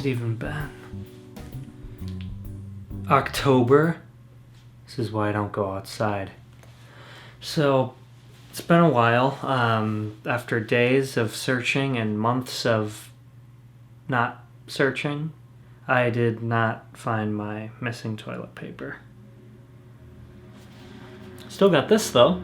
it even been? October? This is why I don't go outside. So, it's been a while. After days of searching and months of not searching, I did not find my missing toilet paper. Still got this, though.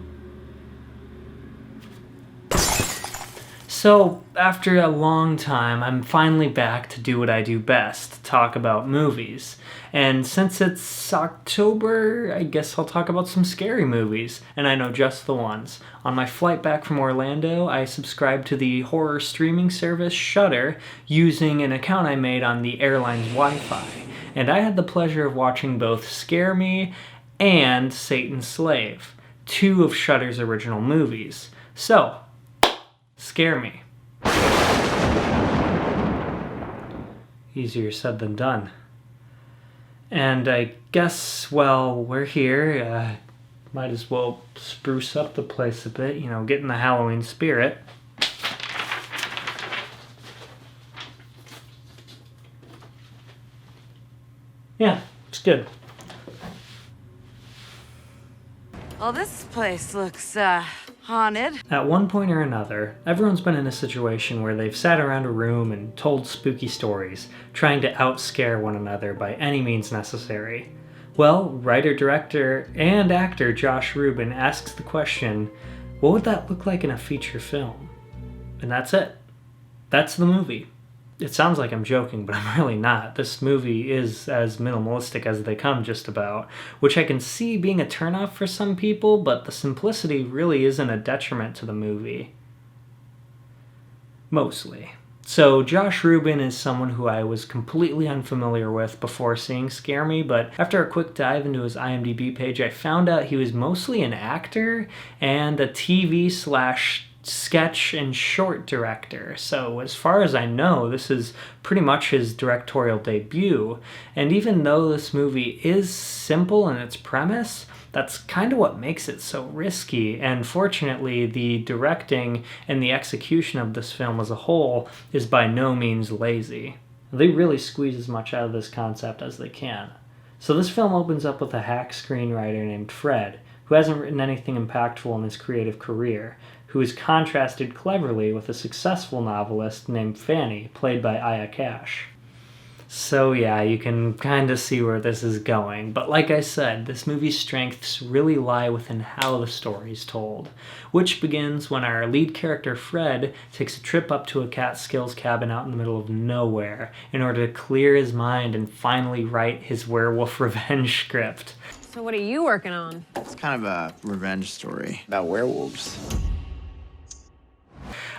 So, after a long time, I'm finally back to do what I do best, talk about movies. And since it's October, I guess I'll talk about some scary movies, and I know just the ones. On my flight back from Orlando, I subscribed to the horror streaming service Shudder using an account I made on the airline's Wi-Fi. And I had the pleasure of watching both Scare Me and Satan's Slave, two of Shudder's original movies. So, Scare Me. Easier said than done. And I guess, well, we're here. Might as well spruce up the place a bit, get in the Halloween spirit. Yeah, it's good. Well, this place looks, haunted. At one point or another, everyone's been in a situation where they've sat around a room and told spooky stories, trying to outscare one another by any means necessary. Well, writer, director, and actor Josh Rubin asks the question, what would that look like in a feature film? And that's it. That's the movie. It sounds like I'm joking, but I'm really not. This movie is as minimalistic as they come, just about, which I can see being a turnoff for some people, but the simplicity really isn't a detriment to the movie. Mostly. So Josh Rubin is someone who I was completely unfamiliar with before seeing Scare Me, but after a quick dive into his IMDb page, I found out he was mostly an actor and a TV/sketch and short director. So as far as I know, this is pretty much his directorial debut. And even though this movie is simple in its premise, that's kind of what makes it so risky. And fortunately, the directing and the execution of this film as a whole is by no means lazy. They really squeeze as much out of this concept as they can. So this film opens up with a hack screenwriter named Fred, who hasn't written anything impactful in his creative career, who is contrasted cleverly with a successful novelist named Fanny, played by Aya Cash. So yeah, you can kind of see where this is going, but like I said, this movie's strengths really lie within how the story's told, which begins when our lead character Fred takes a trip up to a Catskills cabin out in the middle of nowhere in order to clear his mind and finally write his werewolf revenge script. So what are you working on? It's kind of a revenge story about werewolves.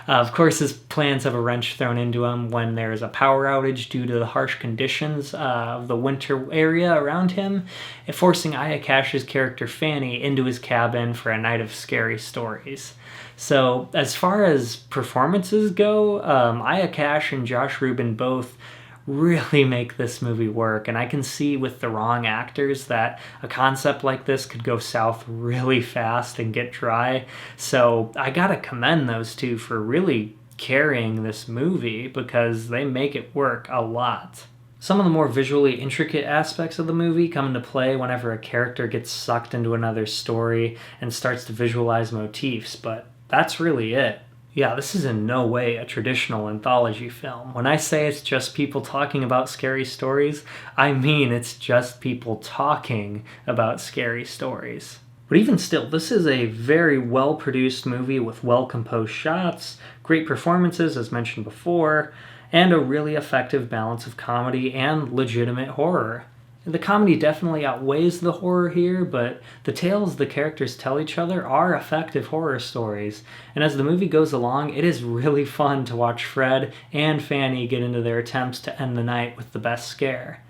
Of course, his plans have a wrench thrown into him when there is a power outage due to the harsh conditions of the winter area around him, forcing Aya Cash's character Fanny into his cabin for a night of scary stories. So, as far as performances go, Aya Cash and Josh Rubin both really make this movie work, and I can see with the wrong actors that a concept like this could go south really fast and get dry. So I gotta commend those two for really carrying this movie because they make it work a lot. Some of the more visually intricate aspects of the movie come into play whenever a character gets sucked into another story and starts to visualize motifs, but that's really it. Yeah, this is in no way a traditional anthology film. When I say it's just people talking about scary stories, I mean it's just people talking about scary stories. But even still, this is a very well-produced movie with well-composed shots, great performances as mentioned before, and a really effective balance of comedy and legitimate horror. The comedy definitely outweighs the horror here, but the tales the characters tell each other are effective horror stories. And as the movie goes along, it is really fun to watch Fred and Fanny get into their attempts to end the night with the best scare.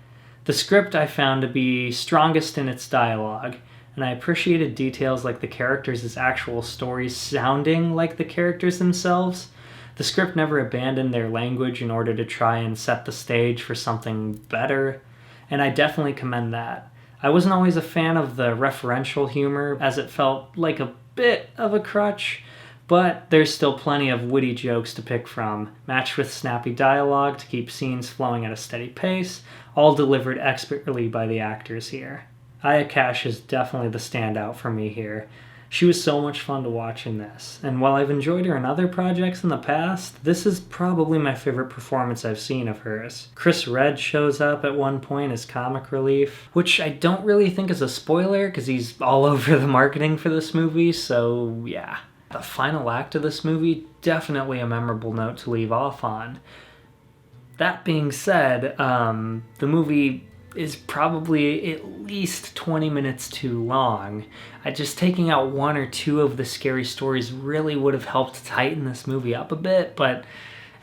The script I found to be strongest in its dialogue, and I appreciated details like the characters' actual stories sounding like the characters themselves. The script never abandoned their language in order to try and set the stage for something better, and I definitely commend that. I wasn't always a fan of the referential humor, as it felt like a bit of a crutch, but there's still plenty of witty jokes to pick from, matched with snappy dialogue to keep scenes flowing at a steady pace, all delivered expertly by the actors here. Aya Cash is definitely the standout for me here. She was so much fun to watch in this, and while I've enjoyed her in other projects in the past, this is probably my favorite performance I've seen of hers. Chris Redd shows up at one point as comic relief, which I don't really think is a spoiler because he's all over the marketing for this movie, so yeah. The final act of this movie, definitely a memorable note to leave off on. That being said, the movie is probably at least 20 minutes too long. Just taking out one or two of the scary stories really would have helped tighten this movie up a bit, but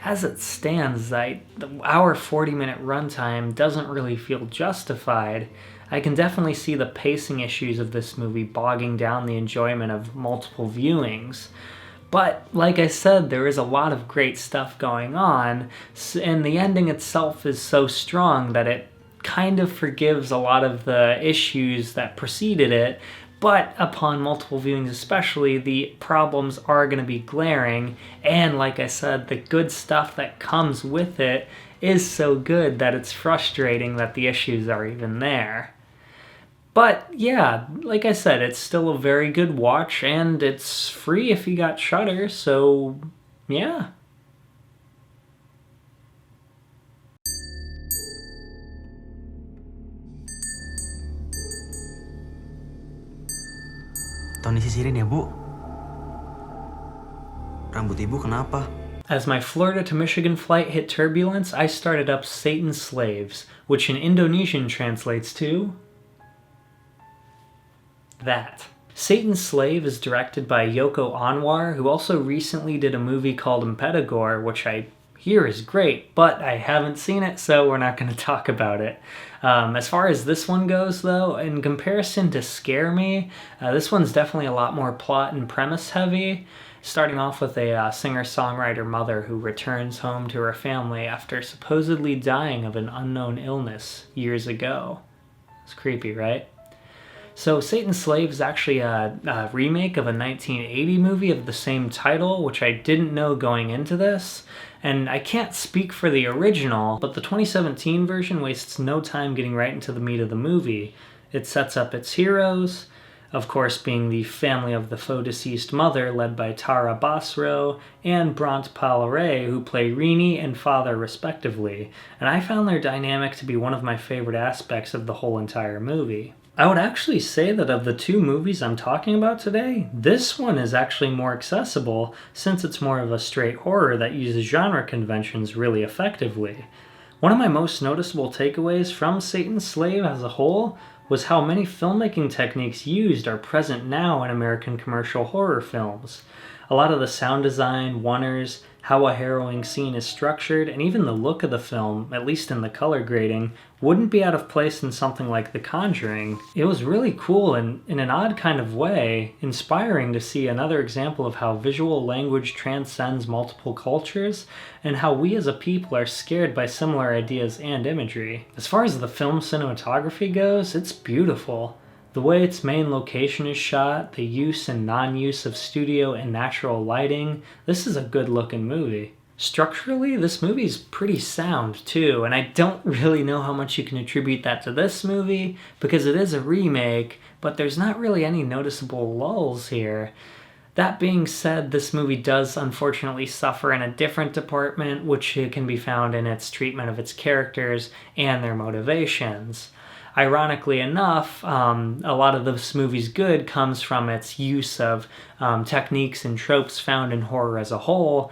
as it stands, the hour 40-minute runtime doesn't really feel justified. I can definitely see the pacing issues of this movie bogging down the enjoyment of multiple viewings. But, like I said, there is a lot of great stuff going on, and the ending itself is so strong that it kind of forgives a lot of the issues that preceded it, but upon multiple viewings especially, the problems are going to be glaring, and like I said, the good stuff that comes with it is so good that it's frustrating that the issues are even there. But yeah, like I said, it's still a very good watch, and it's free if you got Shudder, so yeah. Tolong disisirin ya, Bu. Rambut Ibu kenapa? As my Florida to Michigan flight hit turbulence, I started up Satan's Slaves, which in Indonesian translates to that. Satan's Slave is directed by Yoko Anwar, who also recently did a movie called Empedagore, which I hear is great, but I haven't seen it, so we're not going to talk about it. As far as this one goes, though, in comparison to Scare Me, this one's definitely a lot more plot and premise heavy, starting off with a singer-songwriter mother who returns home to her family after supposedly dying of an unknown illness years ago. It's creepy, right? So Satan's Slave is actually a remake of a 1980 movie of the same title, which I didn't know going into this. And I can't speak for the original, but the 2017 version wastes no time getting right into the meat of the movie. It sets up its heroes, of course being the family of the faux deceased mother led by Tara Basro and Bront Palare, who play Rini and father respectively. And I found their dynamic to be one of my favorite aspects of the whole entire movie. I would actually say that of the two movies I'm talking about today, this one is actually more accessible since it's more of a straight horror that uses genre conventions really effectively. One of my most noticeable takeaways from Satan's Slave as a whole was how many filmmaking techniques used are present now in American commercial horror films. A lot of the sound design, one-ers, how a harrowing scene is structured, and even the look of the film, at least in the color grading, wouldn't be out of place in something like The Conjuring. It was really cool and, in an odd kind of way, inspiring to see another example of how visual language transcends multiple cultures, and how we as a people are scared by similar ideas and imagery. As far as the film cinematography goes, it's beautiful. The way its main location is shot, the use and non-use of studio and natural lighting, this is a good looking movie. Structurally, this movie's pretty sound too, and I don't really know how much you can attribute that to this movie, because it is a remake, but there's not really any noticeable lulls here. That being said, this movie does unfortunately suffer in a different department, which can be found in its treatment of its characters and their motivations. Ironically enough, a lot of this movie's good comes from its use of techniques and tropes found in horror as a whole,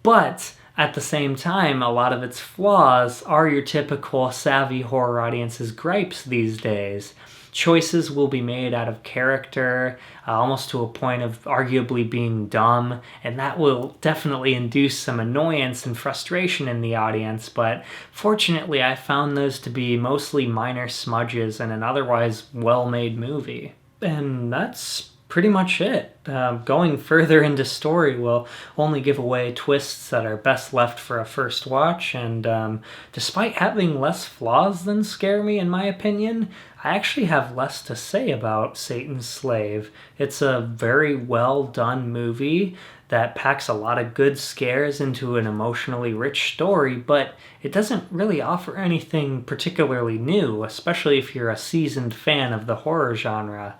but at the same time, a lot of its flaws are your typical savvy horror audience's gripes these days. Choices will be made out of character, almost to a point of arguably being dumb, and that will definitely induce some annoyance and frustration in the audience, but fortunately I found those to be mostly minor smudges in an otherwise well-made movie. And that's pretty much it. Going further into story will only give away twists that are best left for a first watch, and despite having less flaws than Scare Me in my opinion, I actually have less to say about Satan's Slave. It's a very well done movie that packs a lot of good scares into an emotionally rich story, but it doesn't really offer anything particularly new, especially if you're a seasoned fan of the horror genre.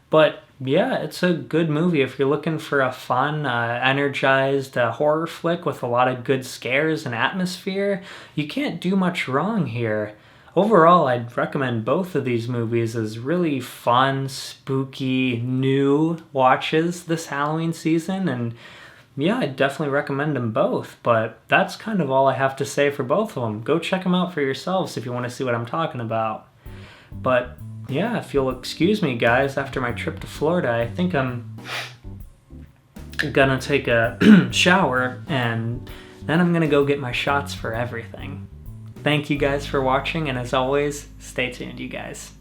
But yeah, it's a good movie if you're looking for a fun, energized horror flick with a lot of good scares and atmosphere. You can't do much wrong here. Overall, I'd recommend both of these movies as really fun, spooky, new watches this Halloween season, and yeah, I'd definitely recommend them both. But that's kind of all I have to say for both of them. Go check them out for yourselves if you want to see what I'm talking about. But yeah, if you'll excuse me, guys, after my trip to Florida, I think I'm gonna take a shower, and then I'm gonna go get my shots for everything. Thank you guys for watching, and as always, stay tuned, you guys.